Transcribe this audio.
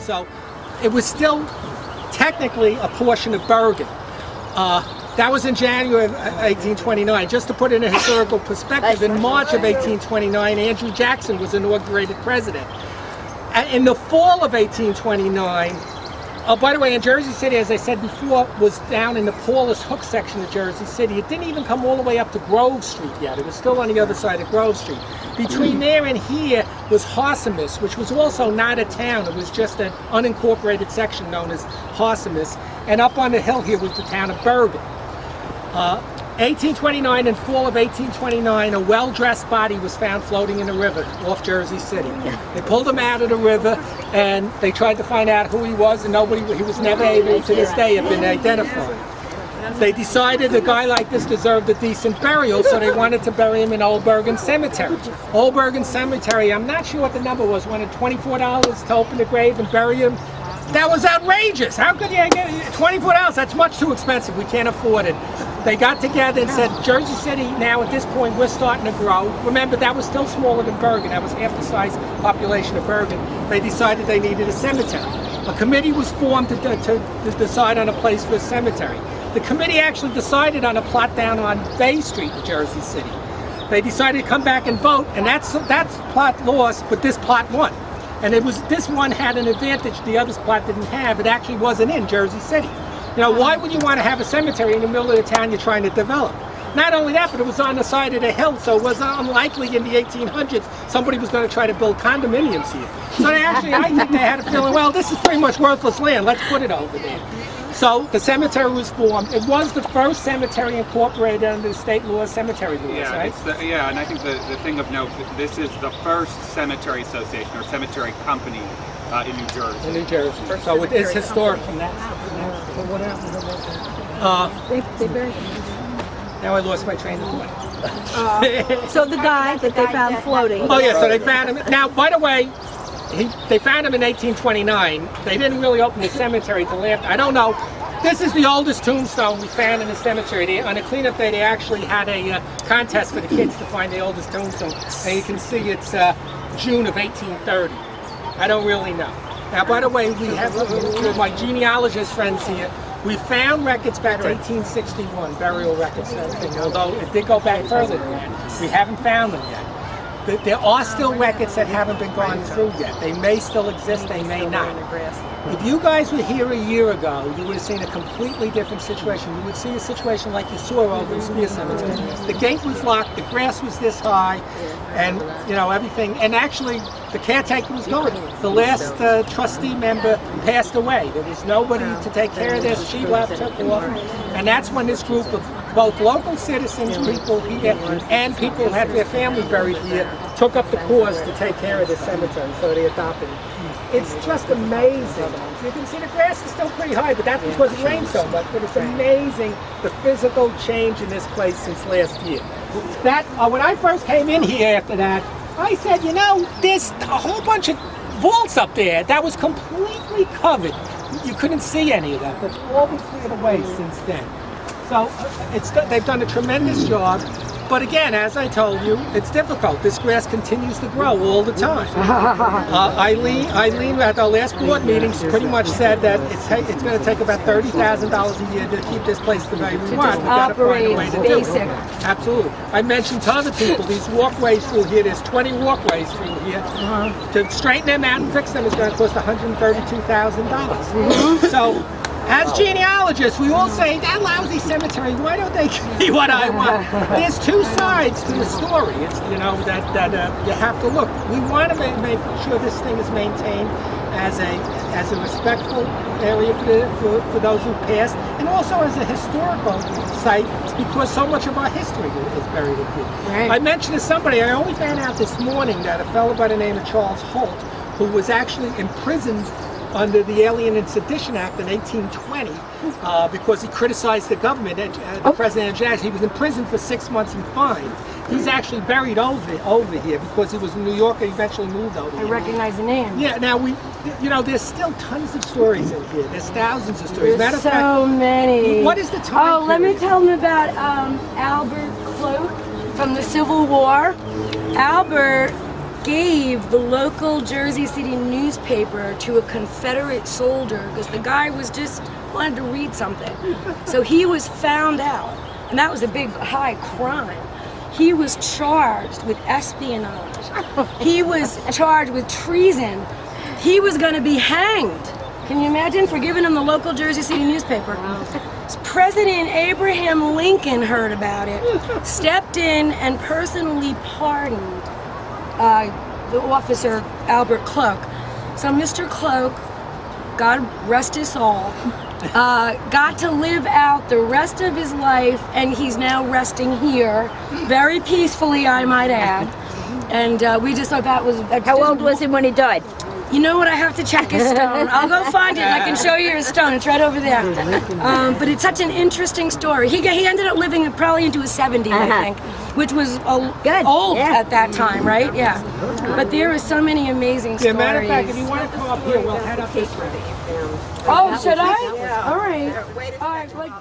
So it was still technically a portion of Bergen. That was in January of 1829. Just to put it in a historical perspective, in March of 1829, Andrew Jackson was inaugurated president. In the fall of 1829, oh, by the way, in Jersey City, as I said before, was down in the Paulus Hook section of Jersey City. It didn't even come all the way up to Grove Street yet. It was still on the other side of Grove Street. Between there and here was Harsimus, which was also not a town. It was just an unincorporated section known as Harsimus. And up on the hill here was the town of Bergen. 1829, in fall of 1829, a well-dressed body was found floating in a river off Jersey City. They pulled him out of the river and they tried to find out who he was, and he was never able to this day have been identified. They decided a guy like this deserved a decent burial, so they wanted to bury him in Old Bergen Cemetery. Old Bergen Cemetery, I'm not sure what the number was, wanted $24 to open the grave and bury him. That was outrageous. How could you get $24? That's much too expensive. We can't afford it. They got together and said, Jersey City, now at this point, we're starting to grow. Remember, that was still smaller than Bergen. That was half the size population of Bergen. They decided they needed a cemetery. A committee was formed to decide on a place for a cemetery. The committee actually decided on a plot down on Bay Street in Jersey City. They decided to come back and vote, and that plot lost, but this plot won. And this one had an advantage the other plot didn't have. It actually wasn't in Jersey City. You know, why would you want to have a cemetery in the middle of the town you're trying to develop? Not only that, but it was on the side of the hill, so it was unlikely in the 1800s somebody was going to try to build condominiums here. So I think they had a feeling, well, this is pretty much worthless land, let's put it over there. So the cemetery was formed. It was the first cemetery incorporated under the state law, cemetery laws, right? And I think the thing of note, this is the first cemetery association or cemetery company in New Jersey. In New Jersey. So it is historic from that. They buried him. Now I lost my train of thought. So the guy that they found floating. Oh yeah, so they found him. Now, by the way, they found him in 1829. They didn't really open the cemetery till after. I don't know. This is the oldest tombstone we found in the cemetery. On a cleanup day, they actually had a contest for the kids to find the oldest tombstone. And you can see it's June of 1830. I don't really know. Now, by the way, we have my genealogist friends here. We found records back to 1861, burial records and everything, although it did go back further than that. We haven't found them yet. But there are still records that haven't been gone through yet. They may still exist, they may not. If you guys were here a year ago, you would have seen a completely different situation. You would see a situation like you saw over in Spear Cemetery. The gate was locked, the grass was this high, and everything. And actually, the caretaker was gone. The last trustee member passed away. There was nobody to take care of this. She left, took off, and that's when this group of both local citizens, people here, and people who had their family buried here, took up the cause to take care of this cemetery, so they adopted it. It's just amazing. You can see the grass is still pretty high, but that's because it rained so much. But it's amazing the physical change in this place since last year. When I first came in here after that, I said, there's a whole bunch of vaults up there that was completely covered. You couldn't see any of that. That's all been cleared away since then. So they've done a tremendous job. But again, as I told you, it's difficult. This grass continues to grow all the time. Eileen at our last board meetings pretty much said that it's going to take about $30,000 a year to keep this place the way we want. We've got to find a way to do it. Absolutely. I mentioned to other people, these walkways through here, there's 20 walkways through here. To straighten them out and fix them is going to cost $132,000. So, as genealogists, we all say, that lousy cemetery, why don't they give me what I want? There's two sides to the story. It's, that you have to look. We want to make sure this thing is maintained as a respectful area for those who passed, and also as a historical site, because so much of our history is buried in here. Right. I mentioned to somebody, I only found out this morning that a fellow by the name of Charles Holt, who was actually imprisoned under the Alien and Sedition Act in 1820 because he criticized the government, the President of the United States. He was in prison for 6 months and fined. He's actually buried over here because he was in New York and eventually moved over here. I recognize the name. Yeah, now there's still tons of stories in here. There's thousands of stories. There's so many. What is the time period? Let me tell them about Albert Cloak from the Civil War. Albert gave the local Jersey City newspaper to a Confederate soldier because the guy was just wanted to read something. So he was found out, and that was a big high crime. He was charged with espionage. He was charged with treason. He was going to be hanged. Can you imagine, for giving him the local Jersey City newspaper? President Abraham Lincoln heard about it, stepped in and personally pardoned the officer Albert Cloak. So Mr. Cloak, God rest his soul, got to live out the rest of his life, and he's now resting here, very peacefully, I might add. And we just thought that was... How old was he when he died? You know what? I have to check his stone. I'll go find it and I can show you his stone. It's right over there. But it's such an interesting story. He ended up living probably into his 70s, I think, which was old at that time, right? Yeah. But there are so many amazing stories. Matter of fact, if you want to come up here, we'll head up this way. Oh, should I? All right. All right.